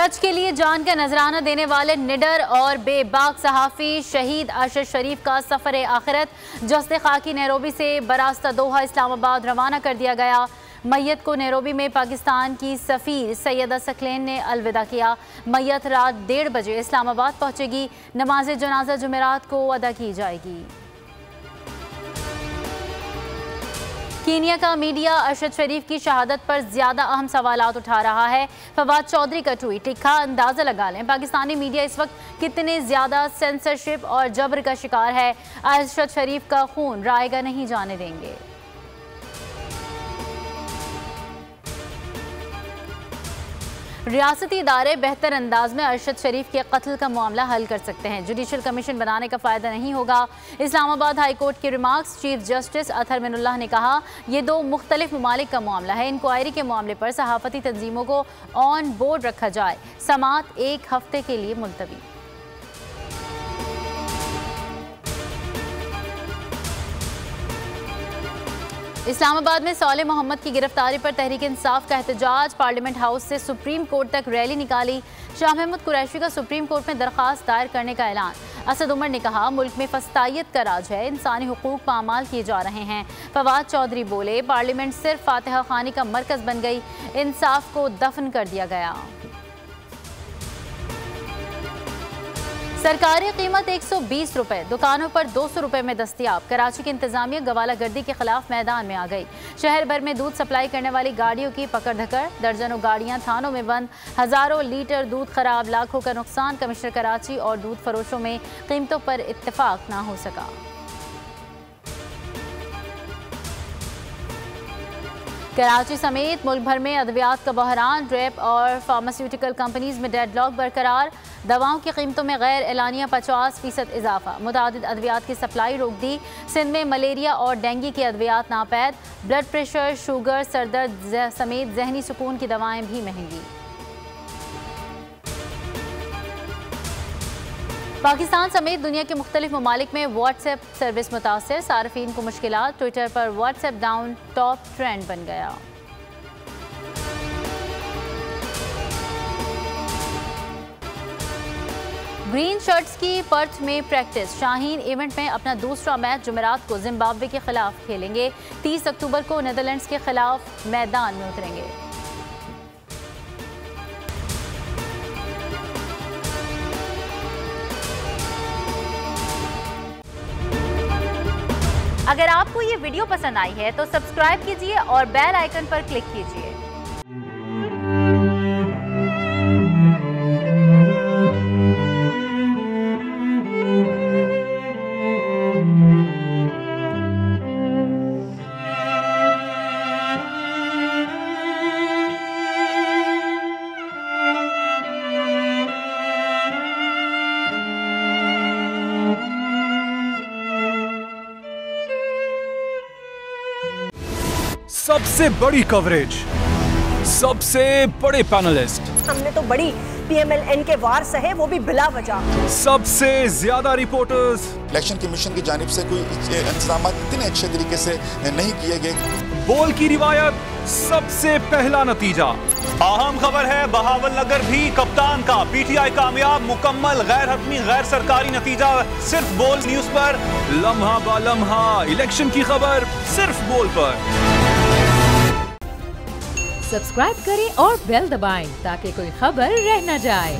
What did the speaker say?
सच के लिए जान का नजराना देने वाले निडर और बेबाक सहाफ़ी शहीद अरशद शरीफ का सफ़र आखिरत जस्ते खाकी नैरोबी से बरास्ता दोहा इस्लामाबाद रवाना कर दिया गया। मैयत को नैरोबी में पाकिस्तान की सफ़ीर सैयदा सकलेन ने अलविदा किया। मैयत रात 1:30 बजे इस्लामाबाद पहुँचेगी। नमाज जनाजा जुमेरात को अदा की जाएगी। कीनिया का मीडिया अरशद शरीफ की शहादत पर ज्यादा अहम सवालात उठा रहा है। फवाद चौधरी का ट्वीट लिखा, अंदाजा लगा लें पाकिस्तानी मीडिया इस वक्त कितने ज्यादा सेंसरशिप और जबर का शिकार है। अरशद शरीफ का खून रायगा नहीं जाने देंगे। रियासती इदारे बेहतर अंदाज में अरशद शरीफ के कत्ल का मामला हल कर सकते हैं। जुडिशल कमीशन बनाने का फ़ायदा नहीं होगा। इस्लामाबाद हाई कोर्ट के remarks. Chief justice Athar Minallah ने कहा, ये 2 मुख्तलिफ ममालिक का मामला है। इंक्वायरी के मामले पर सहाफ़ती तंजीमों को ऑन बोर्ड रखा जाए। समात 1 हफ्ते के लिए मुलतवी। इस्लामाबाद में सौले मोहम्मद की गिरफ्तारी पर तहरीक इंसाफ का एहतजाज। पार्लियामेंट हाउस से सुप्रीम कोर्ट तक रैली निकाली। शाह महमूद कुरैशी का सुप्रीम कोर्ट में दरख्वास्त दायर करने का ऐलान। असद उमर ने कहा, मुल्क में फस्तायत का राज है, इंसानी हुकूक पामाल किए जा रहे हैं। फवाद चौधरी बोले, पार्लियामेंट सिर्फ फातिहा खानी का मरकज बन गई, इंसाफ को दफन कर दिया गया। सरकारी कीमत 120 रुपए, दुकानों पर 200 रुपए में दस्तियाब। कराची की इंतजामिया गवाला गर्दी के खिलाफ मैदान में आ गई। शहर भर में दूध सप्लाई करने वाली गाड़ियों की पकड़ धकड़। दर्जनों गाड़ियां थानों में बंद। हजारों लीटर दूध खराब, लाखों का नुकसान। कमिश्नर कराची और दूध फरोशों में कीमतों पर इत्तेफाक ना हो सका। कराची समेत मुल्क भर में अद्वियात का बहरान। ड्रेप और फार्मास्यूटिकल कंपनीज में डेडलॉक बरकरार। दवाओं की कीमतों में गैर एलानिया 50% इजाफा। मुतादिद अद्वियात की सप्लाई रोक दी। सिंध में मलेरिया और डेंगू के अद्वियात नापैद। ब्लड प्रेशर, शुगर, सरदर्द समेत जहनी सुकून की दवाएं भी महंगी। पाकिस्तान समेत दुनिया के मुख्तलिफ ममालिक में व्हाट्सएप सर्विस मुतासर। सार्फिन को मुश्किलात। ट्विटर पर व्हाट्सएप डाउन टॉप ट्रेंड बन गया। ग्रीन शर्ट्स की पर्थ में प्रैक्टिस। शाहीन इवेंट में अपना दूसरा मैच जुमेरात को जिम्बाब्वे के खिलाफ खेलेंगे। 30 अक्टूबर को नेदरलैंड्स के खिलाफ मैदान में उतरेंगे। अगर आपको ये वीडियो पसंद आई है तो सब्सक्राइब कीजिए और बेल आइकन पर क्लिक कीजिए। सबसे बड़ी कवरेज, सबसे बड़े पैनलिस्ट, हमने तो बड़ी PMLN के वार सहे, वो भी बिला वजह। सबसे ज्यादा रिपोर्टर्स। इलेक्शन कमीशन की जानिब से कोई इंतजाम इतने अच्छे तरीके से नहीं किए गए। बोल की रिवायत, सबसे पहला नतीजा। अहम खबर है बहावल नगर भी कप्तान का। PTI कामयाब, मुकम्मल गैर हतमी गैर सरकारी नतीजा सिर्फ बोल न्यूज पर। लम्हा बा लम्हा इलेक्शन की खबर सिर्फ बोल पर। सब्सक्राइब करें और बेल दबाएं ताकि कोई खबर रह न जाए।